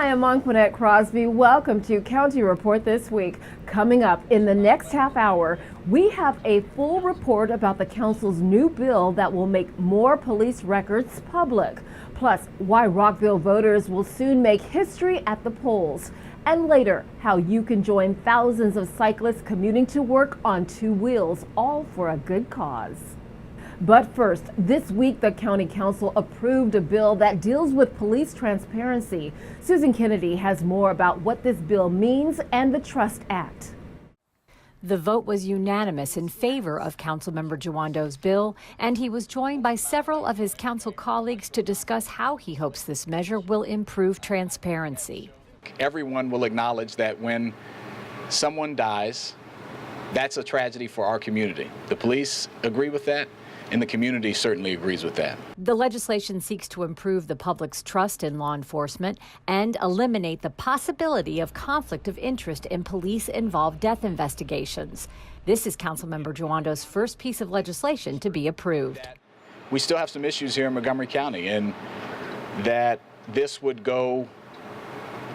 am Anqoinette Crosby. Welcome to County Report this week. Coming up in the next half hour, we have a full report about the council's new bill that will make more police records public. Plus, why Rockville voters will soon make history at the polls. And later, how you can join thousands of cyclists commuting to work on two wheels, all for a good cause. But first, this week the County Council approved a bill that deals with police transparency. Susan Kennedy has more about what this bill means and the Trust Act. The vote was unanimous in favor of Councilmember Jawando's bill, and he was joined by several of his council colleagues to discuss how he hopes this measure will improve transparency. Everyone will acknowledge that when someone dies, that's a tragedy for our community. The police agree with that, and the community certainly agrees with that. The legislation seeks to improve the public's trust in law enforcement and eliminate the possibility of conflict of interest in police-involved death investigations. This is Councilmember Jawando's first piece of legislation to be approved. We still have some issues here in Montgomery County, and that this would go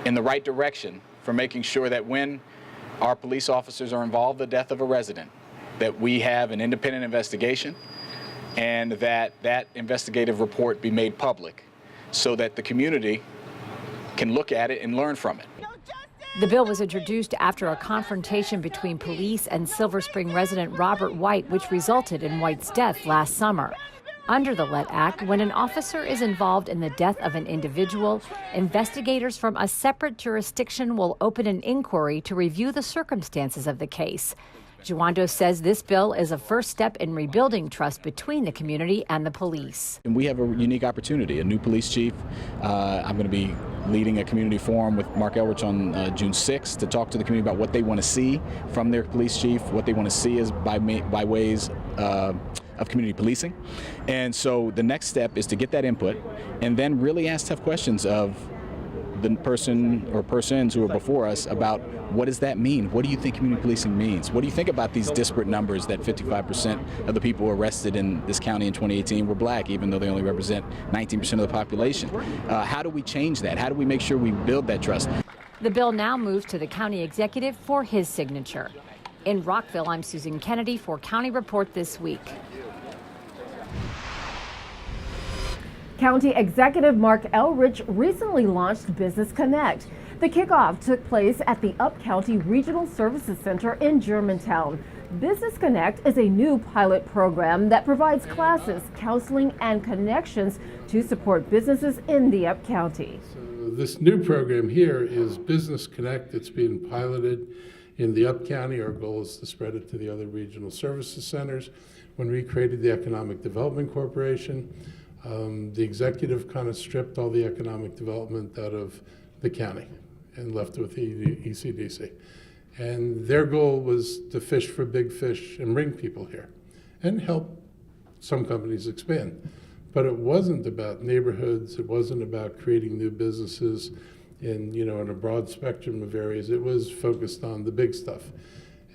in the right direction for making sure that when our police officers are involved in the death of a resident, that we have an independent investigation and that investigative report be made public so that the community can look at it and learn from it. The bill was introduced after a confrontation between police and Silver Spring resident Robert White, which resulted in White's death last summer. Under the LET Act, when an officer is involved in the death of an individual, investigators from a separate jurisdiction will open an inquiry to review the circumstances of the case. Jawando says this bill is a first step in rebuilding trust between the community and the police. And we have a unique opportunity, a new police chief. I'm going to be leading a community forum with Marc Elrich on June 6th to talk to the community about what they want to see from their police chief, what they want to see is by ways of community policing. And so the next step is to get that input and then really ask tough questions of the person or persons who are before us about what does that mean? What do you think community policing means? What do you think about these disparate numbers that 55% of the people arrested in this county in 2018 were black, even though they only represent 19% of the population? How do we change that? How do we make sure we build that trust? The bill now moves to the county executive for his signature. In Rockville, I'm Susan Kennedy for County Report This Week. County Executive Marc Elrich recently launched Business Connect. The kickoff took place at the Up-County Regional Services Center in Germantown. Business Connect is a new pilot program that provides classes, counseling, and connections to support businesses in the Up-County. So this new program here is Business Connect. It's being piloted in the Up-County. Our goal is to spread it to the other regional services centers. When we created the Economic Development Corporation, the executive kind of stripped all the economic development out of the county and left with ECDC. And their goal was to fish for big fish and bring people here and help some companies expand. But it wasn't about neighborhoods. It wasn't about creating new businesses in a broad spectrum of areas. It was focused on the big stuff.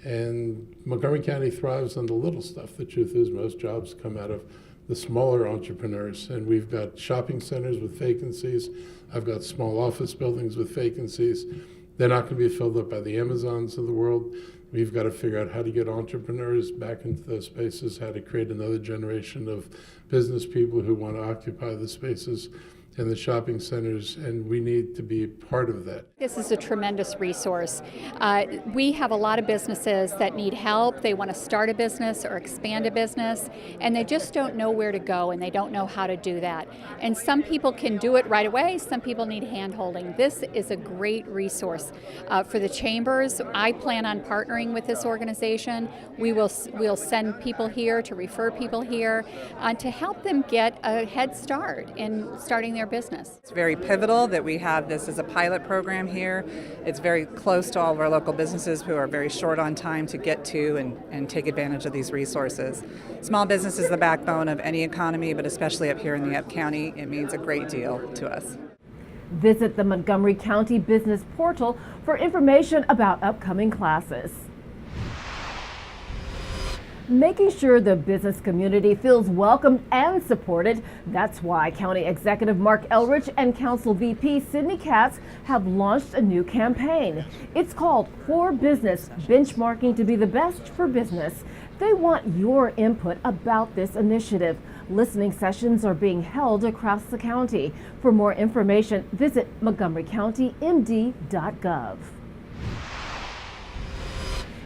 And Montgomery County thrives on the little stuff. The truth is most jobs come out of the smaller entrepreneurs, and we've got shopping centers with vacancies. I've got small office buildings with vacancies. They're not going to be filled up by the Amazons of the world. We've got to figure out how to get entrepreneurs back into those spaces, how to create another generation of business people who want to occupy the spaces and the shopping centers, and we need to be part of that. This is a tremendous resource. We have a lot of businesses that need help. They want to start a business or expand a business, and they just don't know where to go, and they don't know how to do that. And some people can do it right away. Some people need hand-holding. This is a great resource for the chambers. I plan on partnering with this organization. We'll send people here to refer people here to help them get a head start in starting their business. It's very pivotal that we have this as a pilot program here. It's very close to all of our local businesses who are very short on time to get to and take advantage of these resources. Small business is the backbone of any economy, but especially up here in the Up County, it means a great deal to us. Visit the Montgomery County Business Portal for information about upcoming classes. Making sure the business community feels welcomed and supported. That's why County Executive Marc Elrich and Council VP Sydney Katz have launched a new campaign. It's called For Business, benchmarking to be the best for business. They want your input about this initiative. Listening sessions are being held across the county. For more information, visit montgomerycountymd.gov.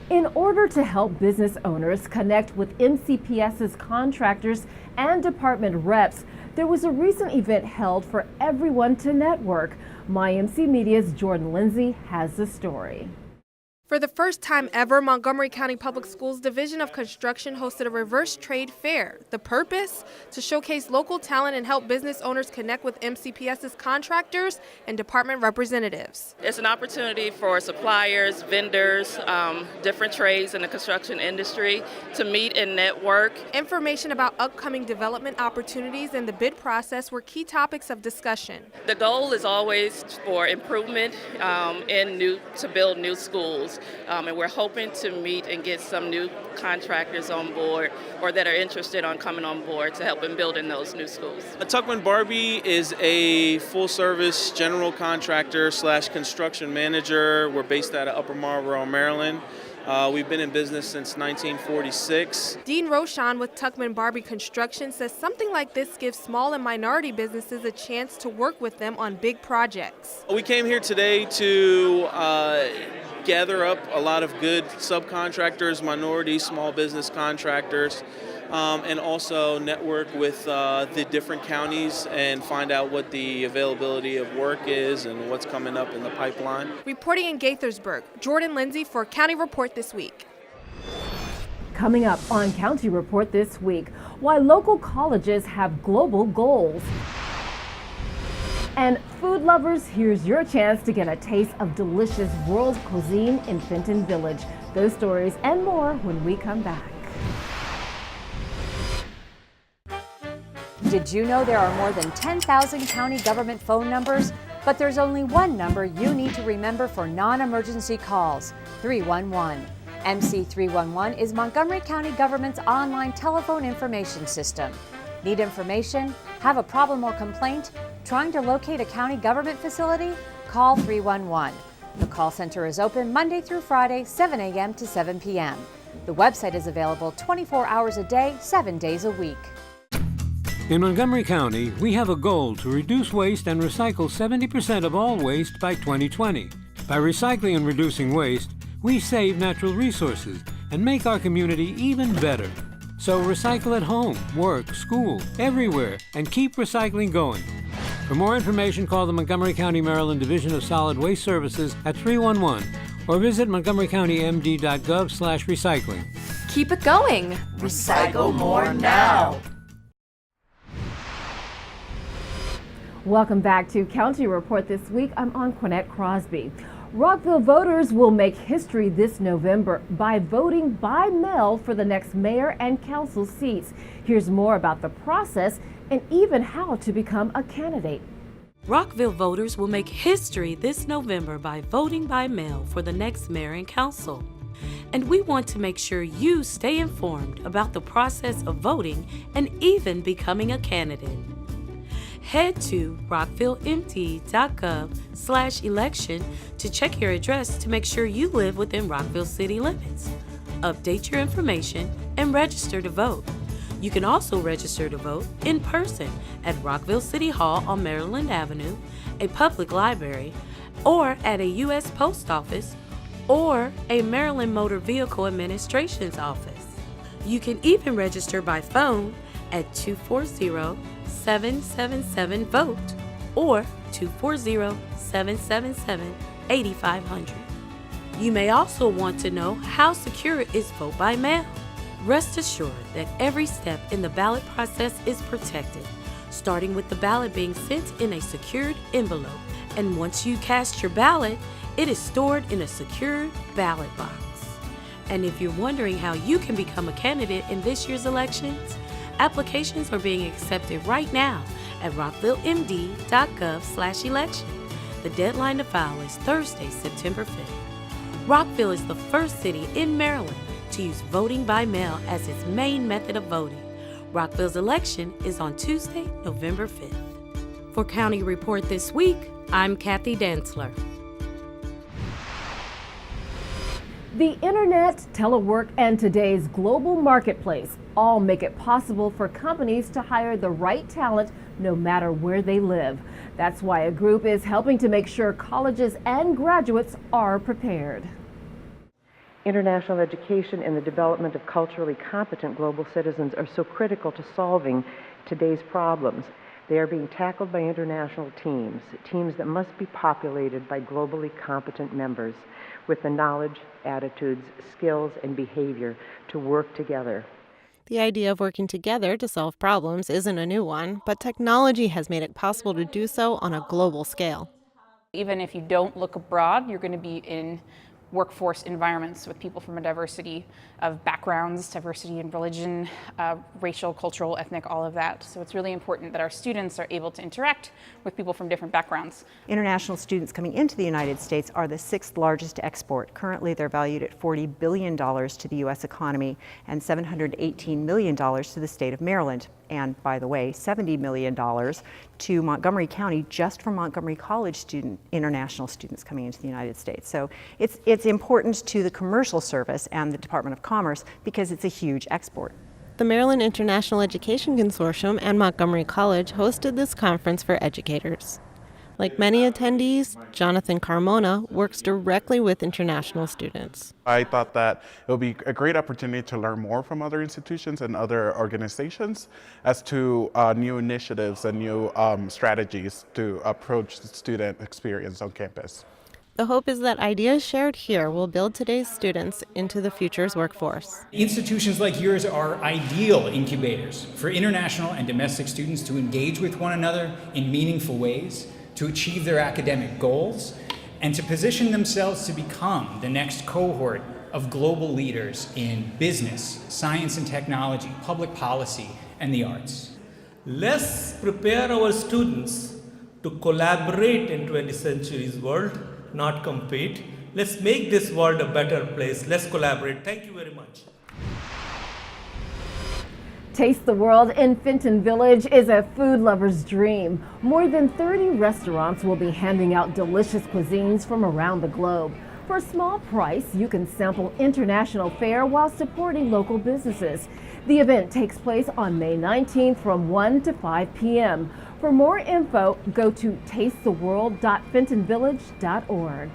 In order to help business owners connect with MCPS's contractors and department reps, there was a recent event held for everyone to network. MyMC Media's Jordan Lindsay has the story. For the first time ever, Montgomery County Public Schools Division of Construction hosted a reverse trade fair. The purpose? To showcase local talent and help business owners connect with MCPS's contractors and department representatives. It's an opportunity for suppliers, vendors, different trades in the construction industry to meet and network. Information about upcoming development opportunities and the bid process were key topics of discussion. The goal is always for improvement to build new schools. And we're hoping to meet and get some new contractors on board or that are interested on coming on board to help in building those new schools. Tuckman Barbie is a full-service general contractor / construction manager. We're based out of Upper Marlboro, Maryland. We've been in business since 1946. Dean Roshan with Tuckman Barbie Construction says something like this gives small and minority businesses a chance to work with them on big projects. We came here today to gather up a lot of good subcontractors, minority, small business contractors, and also network with the different counties and find out what the availability of work is and what's coming up in the pipeline. Reporting in Gaithersburg, Jordan Lindsay for County Report This Week. Coming up on County Report This Week, why local colleges have global goals. And food lovers, here's your chance to get a taste of delicious world cuisine in Fenton Village. Those stories and more when we come back. Did you know there are more than 10,000 county government phone numbers? But there's only one number you need to remember for non-emergency calls, 311. MC 311 is Montgomery County government's online telephone information system. Need information? Have a problem or complaint? Trying to locate a county government facility? Call 311. The call center is open Monday through Friday, 7 a.m. to 7 p.m. The website is available 24 hours a day, 7 days a week. In Montgomery County, we have a goal to reduce waste and recycle 70% of all waste by 2020. By recycling and reducing waste, we save natural resources and make our community even better. So recycle at home, work, school, everywhere, and keep recycling going. For more information, call the Montgomery County, Maryland Division of Solid Waste Services at 311 or visit montgomerycountymd.gov/recycling. Keep it going. Recycle more now. Welcome back to County Report This Week. I'm Anqoinette Crosby. Rockville voters will make history this November by voting by mail for the next mayor and council seats. Here's more about the process and even how to become a candidate. Rockville voters will make history this November by voting by mail for the next mayor and council. And we want to make sure you stay informed about the process of voting and even becoming a candidate. Head to rockvillemd.gov/election to check your address to make sure you live within Rockville city limits. Update your information and register to vote. You can also register to vote in person at Rockville City Hall on Maryland Avenue, a public library, or at a U.S. Post Office or a Maryland Motor Vehicle Administration's office. You can even register by phone at 240-777-VOTE or 240-777-8500. You may also want to know how secure is vote by mail. Rest assured that every step in the ballot process is protected, starting with the ballot being sent in a secured envelope. And once you cast your ballot, it is stored in a secured ballot box. And if you're wondering how you can become a candidate in this year's elections, applications are being accepted right now at rockvillemd.gov/election. The deadline to file is Thursday, September 5th. Rockville is the first city in Maryland to use voting by mail as its main method of voting. Rockville's election is on Tuesday, November 5th. For County Report This Week, I'm Kathy Dantzler. The internet, telework, and today's global marketplace all make it possible for companies to hire the right talent no matter where they live. That's why a group is helping to make sure colleges and graduates are prepared. International education and the development of culturally competent global citizens are so critical to solving today's problems. They are being tackled by international teams that must be populated by globally competent members with the knowledge, attitudes, skills, and behavior to work together. The idea of working together to solve problems isn't a new one, but technology has made it possible to do so on a global scale. Even if you don't look abroad, you're going to be in workforce environments with people from a diversity of backgrounds, diversity in religion, racial, cultural, ethnic, all of that. So it's really important that our students are able to interact with people from different backgrounds. International students coming into the United States are the 6th largest export. Currently, they're valued at $40 billion to the U.S. economy and $718 million to the state of Maryland. And by the way, $70 million to Montgomery County just for Montgomery College international students coming into the United States. So it's important to the commercial service and the Department of Commerce because it's a huge export. The Maryland International Education Consortium and Montgomery College hosted this conference for educators. Like many attendees, Jonathan Carmona works directly with international students. I thought that it would be a great opportunity to learn more from other institutions and other organizations as to new initiatives and new strategies to approach the student experience on campus. The hope is that ideas shared here will build today's students into the future's workforce. Institutions like yours are ideal incubators for international and domestic students to engage with one another in meaningful ways, to achieve their academic goals, and to position themselves to become the next cohort of global leaders in business, science and technology, public policy, and the arts. Let's prepare our students to collaborate in 20th century's world, not compete. Let's make this world a better place. Let's collaborate. Thank you very much. Taste the World in Fenton Village is a food lover's dream. More than 30 restaurants will be handing out delicious cuisines from around the globe. For a small price, you can sample international fare while supporting local businesses. The event takes place on May 19th from 1 to 5 p.m. For more info, go to tastetheworld.fentonvillage.org.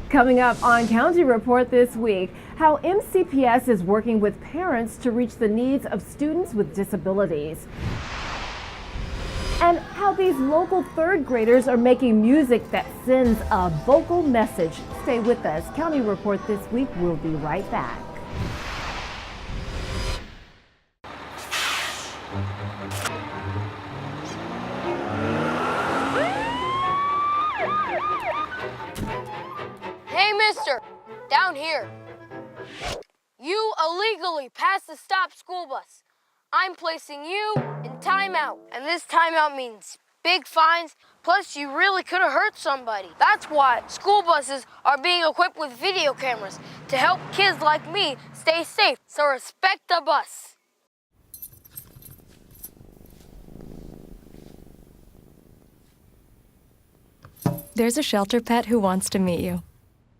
Coming up on County Report this week, how MCPS is working with parents to reach the needs of students with disabilities. And how these local third graders are making music that sends a vocal message. Stay with us. County Report this week. We'll be right back. Hey, mister, down here. You illegally passed the stop school bus. I'm placing you in timeout, and this timeout means big fines, plus you really could have hurt somebody. That's why school buses are being equipped with video cameras to help kids like me stay safe, so respect the bus. There's a shelter pet who wants to meet you.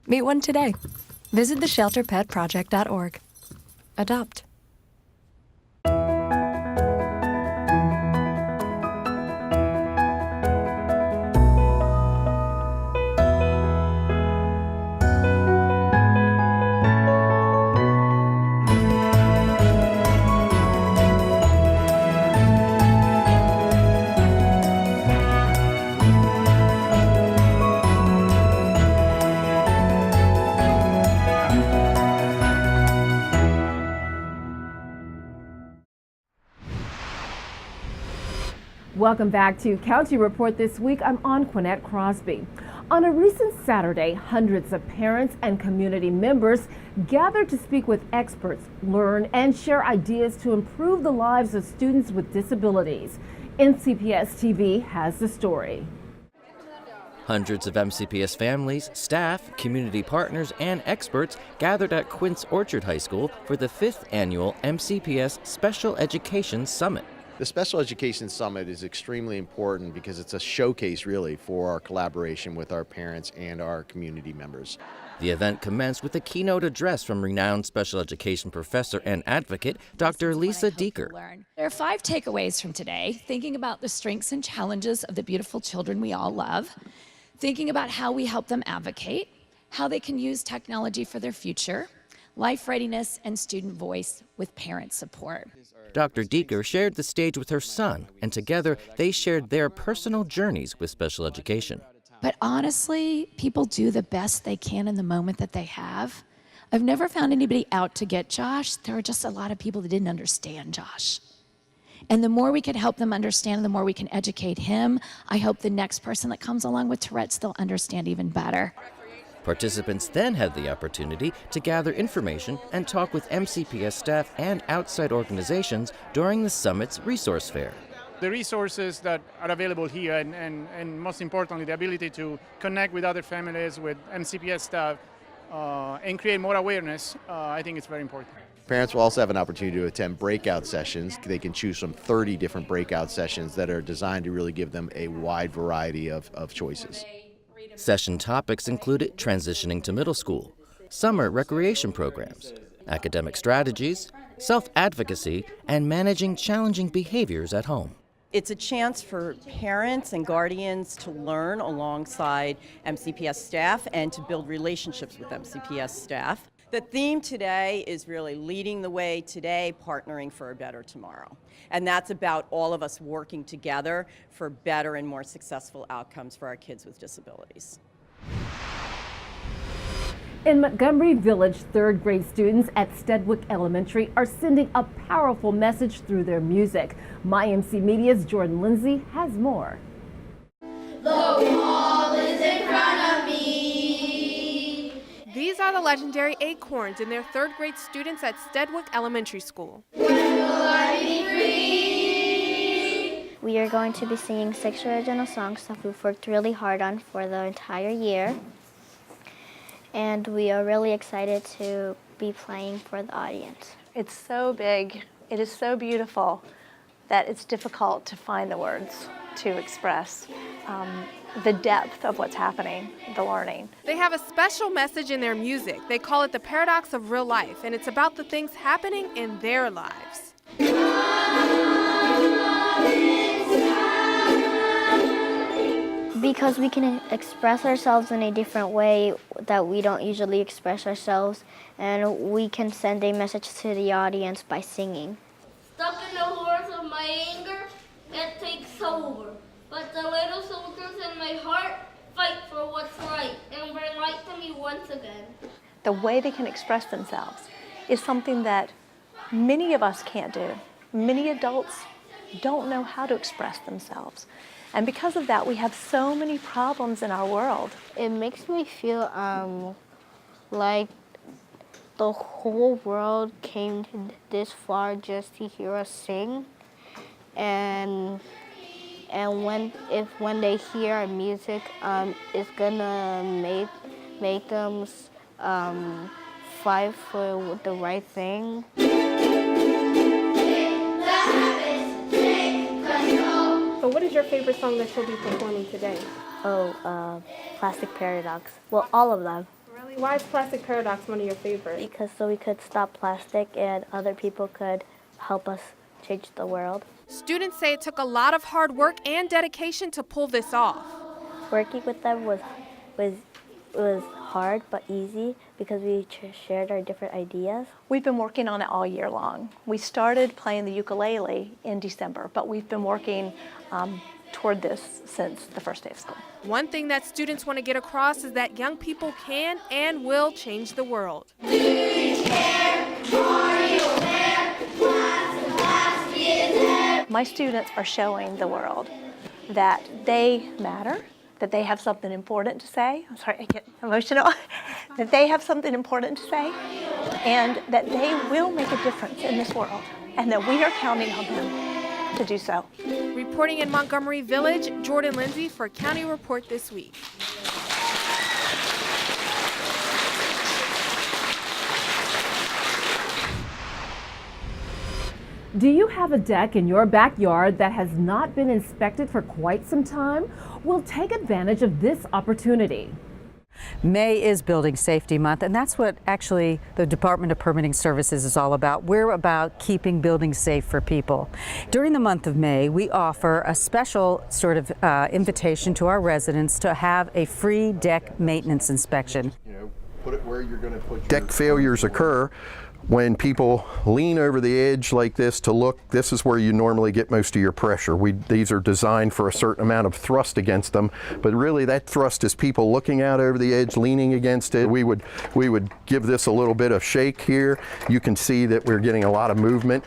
Meet one today. Visit theshelterpetproject.org. Adopt. Welcome back to County Report this week. I'm Anqoinette Crosby. On a recent Saturday, hundreds of parents and community members gathered to speak with experts, learn, and share ideas to improve the lives of students with disabilities. NCPS TV has the story. Hundreds of MCPS families, staff, community partners, and experts gathered at Quince Orchard High School for the 5th annual MCPS Special Education Summit. The Special Education Summit is extremely important because it's a showcase really for our collaboration with our parents and our community members. The event commenced with a keynote address from renowned special education professor and advocate, Dr. Lisa Deeker. There are 5 takeaways from today, thinking about the strengths and challenges of the beautiful children we all love, thinking about how we help them advocate, how they can use technology for their future, life readiness, and student voice with parent support. Dr. Deeker shared the stage with her son, and together they shared their personal journeys with special education. But honestly, people do the best they can in the moment that they have. I've never found anybody out to get Josh. There are just a lot of people that didn't understand Josh. And the more we can help them understand, the more we can educate him. I hope the next person that comes along with Tourette's, they'll understand even better. Participants then had the opportunity to gather information and talk with MCPS staff and outside organizations during the summit's resource fair. The resources that are available here and most importantly, the ability to connect with other families, with MCPS staff, and create more awareness, I think it's very important. Parents will also have an opportunity to attend breakout sessions. They can choose from 30 different breakout sessions that are designed to really give them a wide variety of choices. Session topics included transitioning to middle school, summer recreation programs, academic strategies, self-advocacy, and managing challenging behaviors at home. It's a chance for parents and guardians to learn alongside MCPS staff and to build relationships with MCPS staff. The theme today is really leading the way today, partnering for a better tomorrow. And that's about all of us working together for better and more successful outcomes for our kids with disabilities. In Montgomery Village, 3rd grade students at Steadwick Elementary are sending a powerful message through their music. MyMC Media's Jordan Lindsay has more. The wall is in front of me. These are the legendary Acorns and their 3rd grade students at Steadwick Elementary School. When will I be free? We are going to be singing 6 original songs that we've worked really hard on for the entire year. And we are really excited to be playing for the audience. It's so big, it is so beautiful that it's difficult to find the words to express the depth of what's happening, the learning. They have a special message in their music. They call it the paradox of real life, and it's about the things happening in their lives. Because we can express ourselves in a different way that we don't usually express ourselves, and we can send a message to the audience by singing. Stuck in the horse of my anger, it takes over. But the little soldiers in my heart fight for what's right and bring light to me once again. The way they can express themselves is something that many of us can't do. Many adults don't know how to express themselves. And because of that, we have so many problems in our world. It makes me feel like the whole world came this far just to hear us sing. And when they hear our music, it's gonna make them fight for the right thing. So what is your favorite song that you'll be performing today? Plastic Paradox. Well, all of them. Really? Why is Plastic Paradox one of your favorites? Because so we could stop plastic and other people could help us change the world. Students say it took a lot of hard work and dedication to pull this off. Working with them was hard but easy because we shared our different ideas. We've been working on it all year long. We started playing the ukulele in December, but we've been working toward this since the first day of school. One thing that students want to get across is that young people can and will change the world. Do you care? Are you aware? My students are showing the world that they matter, that they have something important to say. I'm sorry, I get emotional. That they have something important to say, and that they will make a difference in this world, and that we are counting on them to do so. Reporting in Montgomery Village, Jordan Lindsay for County Report This Week. Do you have a deck in your backyard that has not been inspected for quite some time? Well, take advantage of this opportunity. May is Building Safety Month, and that's what actually the Department of Permitting Services is all about. We're about keeping buildings safe for people. During the month of May, we offer a special sort of invitation to our residents to have a free deck maintenance inspection. Put it where you're going to put deck failures occur when people lean over the edge like this to look. This is where you normally get most of your pressure. These are designed for a certain amount of thrust against them, but really that thrust is people looking out over the edge, leaning against it. We would give this a little bit of shake here. You can see that we're getting a lot of movement.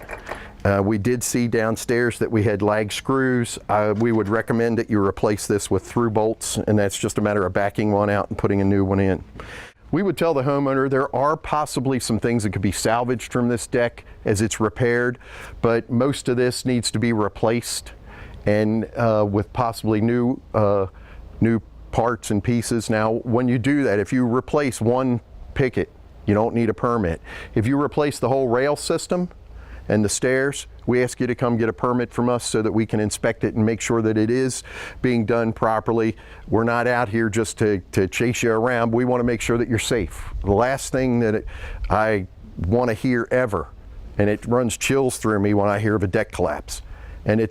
We did see downstairs that we had lag screws. We would recommend that you replace this with through bolts, and that's just a matter of backing one out and putting a new one in. We would tell the homeowner there are possibly some things that could be salvaged from this deck as it's repaired, but most of this needs to be replaced, and with possibly new parts and pieces. Now, when you do that, if you replace one picket, you don't need a permit. If you replace the whole rail system and the stairs, we ask you to come get a permit from us so that we can inspect it and make sure that it is being done properly. We're not out here just to chase you around. We want to make sure that you're safe. The last thing that I want to hear ever, and it runs chills through me when I hear of a deck collapse. And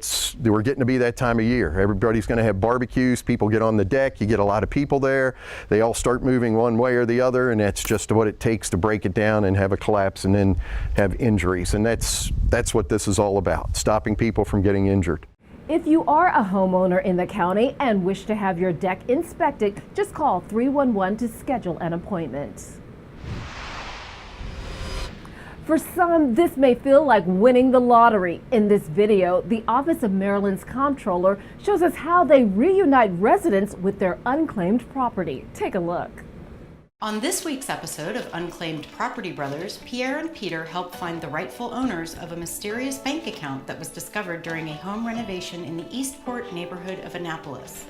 we're getting to be that time of year. Everybody's going to have barbecues. People get on the deck. You get a lot of people there. They all start moving one way or the other, and that's just what it takes to break it down and have a collapse and then have injuries. And that's what this is all about, stopping people from getting injured. If you are a homeowner in the county and wish to have your deck inspected, just call 311 to schedule an appointment. For some, this may feel like winning the lottery. In this video, the Office of Maryland's Comptroller shows us how they reunite residents with their unclaimed property. Take a look. On this week's episode of Unclaimed Property Brothers, Pierre and Peter help find the rightful owners of a mysterious bank account that was discovered during a home renovation in the Eastport neighborhood of Annapolis.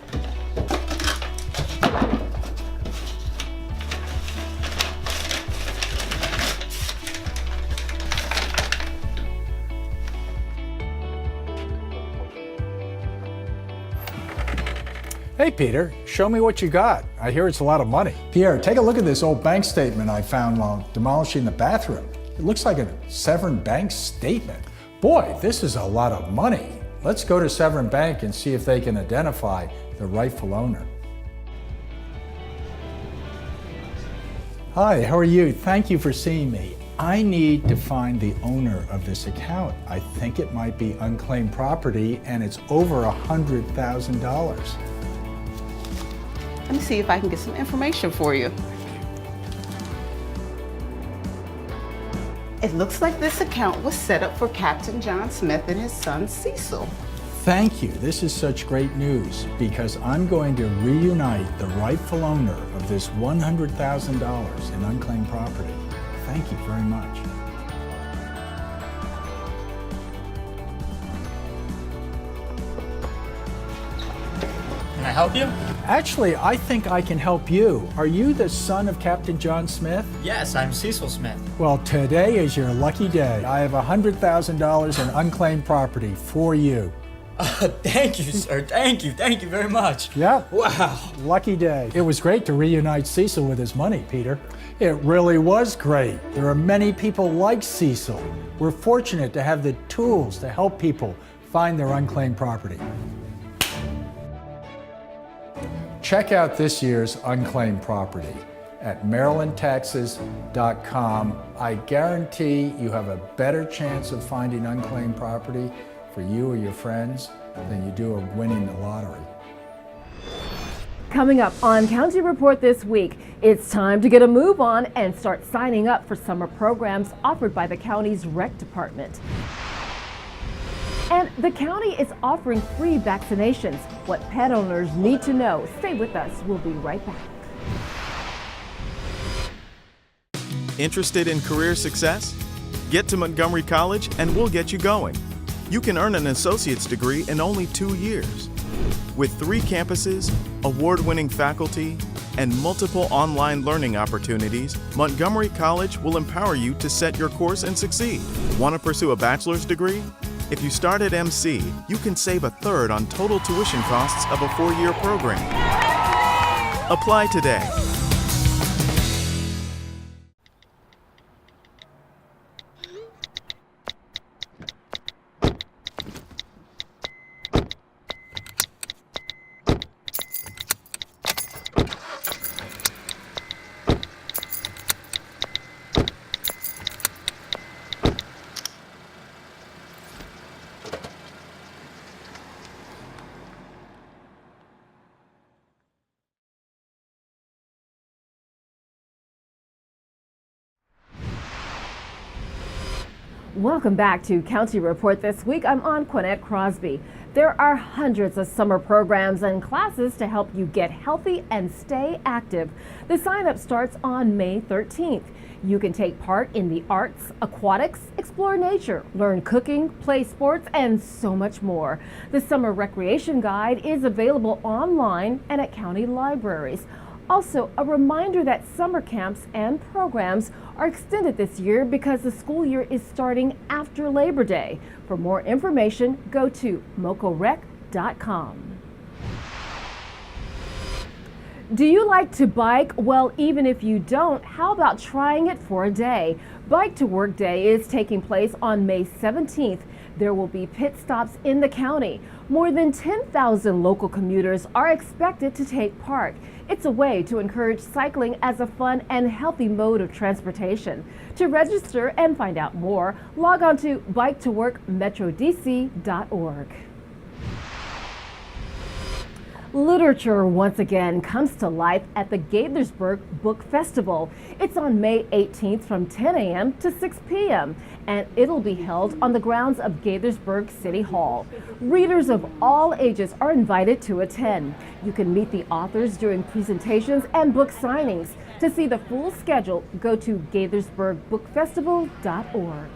Hey Peter, show me what you got. I hear it's a lot of money. Pierre, take a look at this old bank statement I found while demolishing the bathroom. It looks like a Severn Bank statement. Boy, this is a lot of money. Let's go to Severn Bank and see if they can identify the rightful owner. Hi, how are you? Thank you for seeing me. I need to find the owner of this account. I think it might be unclaimed property and it's over $100,000. Let me see if I can get some information for you. It looks like this account was set up for Captain John Smith and his son Cecil. Thank you. This is such great news because I'm going to reunite the rightful owner of this $100,000 in unclaimed property. Thank you very much. Can I help you? Actually, I think I can help you. Are you the son of Captain John Smith? Yes, I'm Cecil Smith. Well, today is your lucky day. I have $100,000 in unclaimed property for you. Thank you, sir. Thank you very much. Yeah. Wow. Lucky day. It was great to reunite Cecil with his money, Peter. It really was great. There are many people like Cecil. We're fortunate to have the tools to help people find their unclaimed property. Check out this year's unclaimed property at marylandtaxes.com. I guarantee you have a better chance of finding unclaimed property for you or your friends than you do of winning the lottery. Coming up on County Report this week, it's time to get a move on and start signing up for summer programs offered by the county's rec department. And the county is offering free vaccinations. What pet owners need to know. Stay with us. We'll be right back. Interested in career success? Get to Montgomery College and we'll get you going. You can earn an associate's degree in only 2 years. With 3 campuses, award-winning faculty, and multiple online learning opportunities, Montgomery College will empower you to set your course and succeed. Want to pursue a bachelor's degree? If you start at MC, you can save 1/3 on total tuition costs of a 4-year program. Apply today. Welcome back to County Report This Week. I'm Anqoinette Crosby. There are hundreds of summer programs and classes to help you get healthy and stay active. The sign-up starts on May 13th. You can take part in the arts, aquatics, explore nature, learn cooking, play sports, and so much more. The Summer Recreation Guide is available online and at county libraries. Also, a reminder that summer camps and programs are extended this year because the school year is starting after Labor Day. For more information, go to mocorec.com. Do you like to bike? Well, even if you don't, how about trying it for a day? Bike to Work Day is taking place on May 17th. There will be pit stops in the county. More than 10,000 local commuters are expected to take part. It's a way to encourage cycling as a fun and healthy mode of transportation. To register and find out more, log on to biketoworkmetrodc.org. Literature once again comes to life at the Gaithersburg Book Festival. It's on May 18th from 10 a.m. to 6 p.m. and it'll be held on the grounds of Gaithersburg City Hall. Readers of all ages are invited to attend. You can meet the authors during presentations and book signings. To see the full schedule, go to gaithersburgbookfestival.org.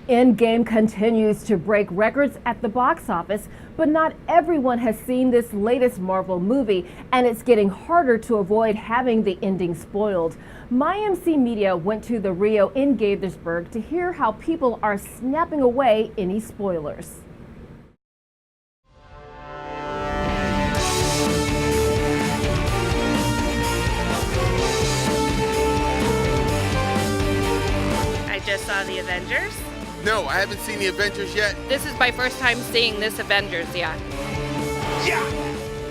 Endgame continues to break records at the box office, but not everyone has seen this latest Marvel movie, and it's getting harder to avoid having the ending spoiled. MyMC Media went to the Rio in Gaithersburg to hear how people are snapping away any spoilers. I just saw the Avengers. No, I haven't seen the Avengers yet. This is my first time seeing this Avengers, yeah.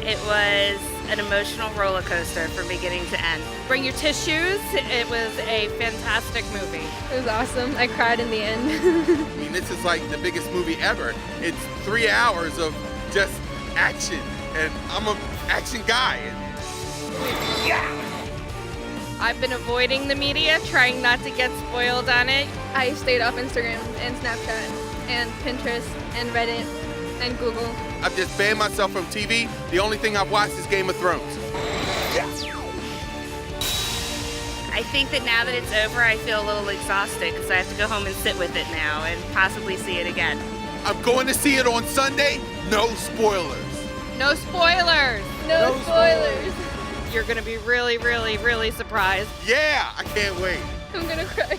It was an emotional roller coaster from beginning to end. Bring your tissues. It was a fantastic movie. It was awesome. I cried in the end. I mean, this is like the biggest movie ever. It's 3 hours of just action, and I'm an action guy. I've been avoiding the media, trying not to get spoiled on it. I stayed off Instagram and Snapchat and Pinterest and Reddit and Google. I've just banned myself from TV. The only thing I've watched is Game of Thrones. I think that now that it's over, I feel a little exhausted because I have to go home and sit with it now and possibly see it again. I'm going to see it on Sunday. No spoilers. No spoilers. No spoilers. You're going to be really, really, really surprised. Yeah, I can't wait. I'm going to cry.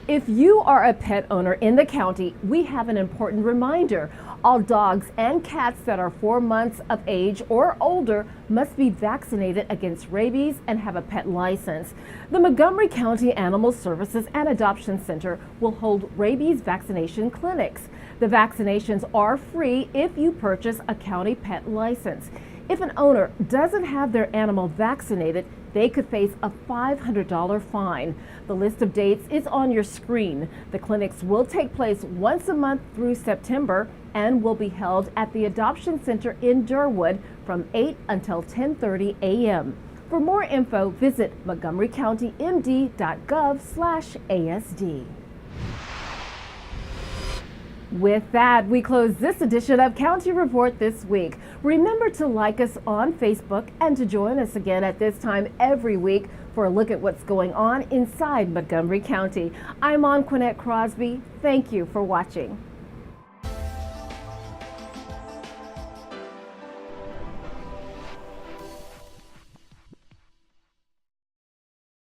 If you are a pet owner in the county, we have an important reminder. All dogs and cats that are 4 months of age or older must be vaccinated against rabies and have a pet license. The Montgomery County Animal Services and Adoption Center will hold rabies vaccination clinics. The vaccinations are free if you purchase a county pet license. If an owner doesn't have their animal vaccinated, they could face a $500 fine. The list of dates is on your screen. The clinics will take place once a month through September and will be held at the Adoption Center in Durwood from 8 until 10:30 a.m. For more info, visit montgomerycountymd.gov/ASD. With that, we close this edition of County Report This Week. Remember to like us on Facebook and to join us again at this time every week for a look at what's going on inside Montgomery County. I'm Anqoinette Crosby. Thank you for watching.